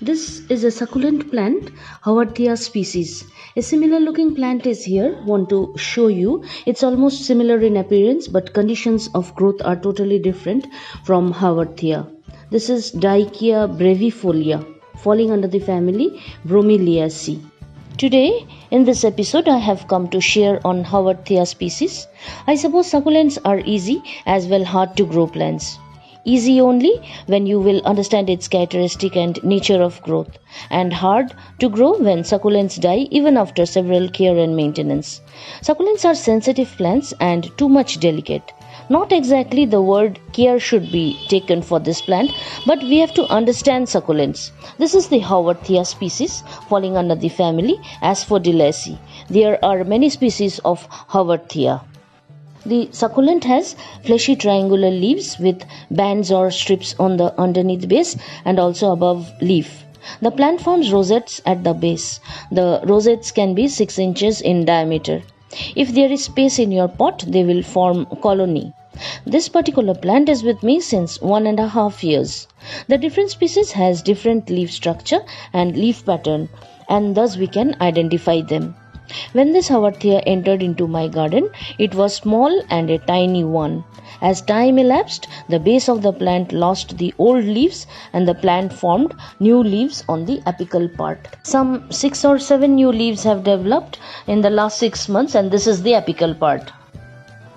This is a succulent plant, Haworthia species. A similar looking plant is here. Want to show you. It's almost similar in appearance, but conditions of growth are totally different from Haworthia. This is Dicea brevifolia, falling under the family Bromeliaceae. Today, in this episode, I have come to share on Haworthia species. I suppose succulents are easy as well hard to grow plants. Easy only when you will understand its characteristic and nature of growth, and hard to grow when succulents die even after several care and maintenance. Succulents are sensitive plants and too much delicate. Not exactly the word care should be taken for this plant, but we have to understand succulents. This is the Haworthia species falling under the family Asphodelaceae. There are many species of Haworthia. The succulent has fleshy triangular leaves with bands or strips on the underneath base and also above leaf. The plant forms rosettes at the base. The rosettes can be 6 inches in diameter. If there is space in your pot, they will form colony. This particular plant is with me since 1.5 years. The different species has different leaf structure and leaf pattern, and thus we can identify them. When this Haworthia entered into my garden, it was small and a tiny one. As time elapsed, the base of the plant lost the old leaves and the plant formed new leaves on the apical part. Some 6 or 7 new leaves have developed in the last 6 months, and this is the apical part.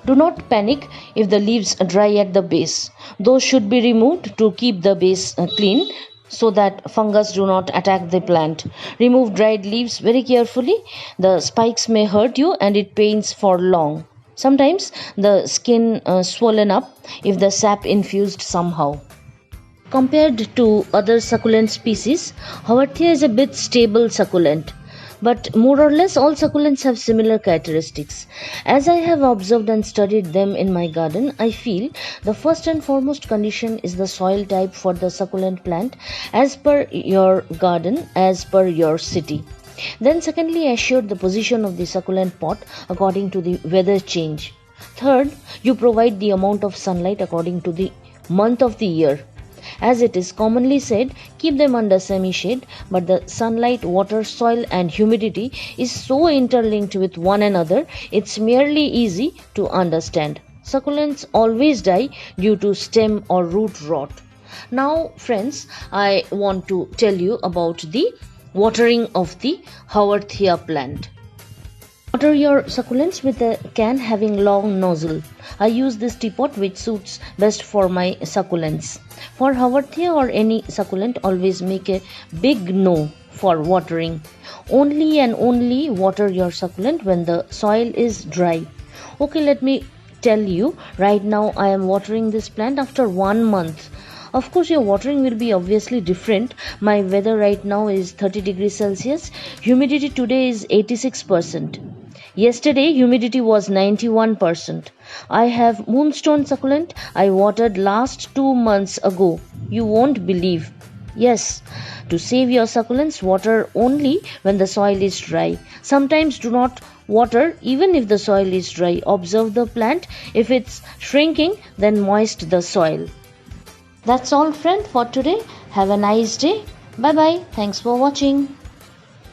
Do not panic if the leaves dry at the base. Those should be removed to keep the base clean, so that fungus do not attack the plant. Remove dried leaves very carefully. The spikes may hurt you and it pains for long. Sometimes the skin swollen up if the sap infused somehow. Compared to other succulent species, Haworthia is a bit stable succulent. But more or less all succulents have similar characteristics. As I have observed and studied them in my garden, I feel the first and foremost condition is the soil type for the succulent plant as per your garden, as per your city. Then secondly, assure the position of the succulent pot according to the weather change. Third, you provide the amount of sunlight according to the month of the year. As it is commonly said, keep them under semi-shade, but the sunlight, water, soil and humidity is so interlinked with one another, it's merely easy to understand. Succulents always die due to stem or root rot. Now friends, I want to tell you about the watering of the Haworthia plant. Water your succulents with a can having long nozzle. I use this teapot which suits best for my succulents. For Haworthia or any succulent, always make a big no for watering. Only and only water your succulent when the soil is dry. Okay, let me tell you, right now I am watering this plant after 1 month. Of course, your watering will be obviously different. My weather right now is 30 degrees Celsius. Humidity today is 86%. Yesterday, humidity was 91%. I have moonstone succulent I watered last 2 months ago. You won't believe. Yes, to save your succulents, water only when the soil is dry. Sometimes do not water even if the soil is dry. Observe the plant. If it's shrinking, then moist the soil. That's all, friend, for today. Have a nice day. Bye bye. Thanks for watching.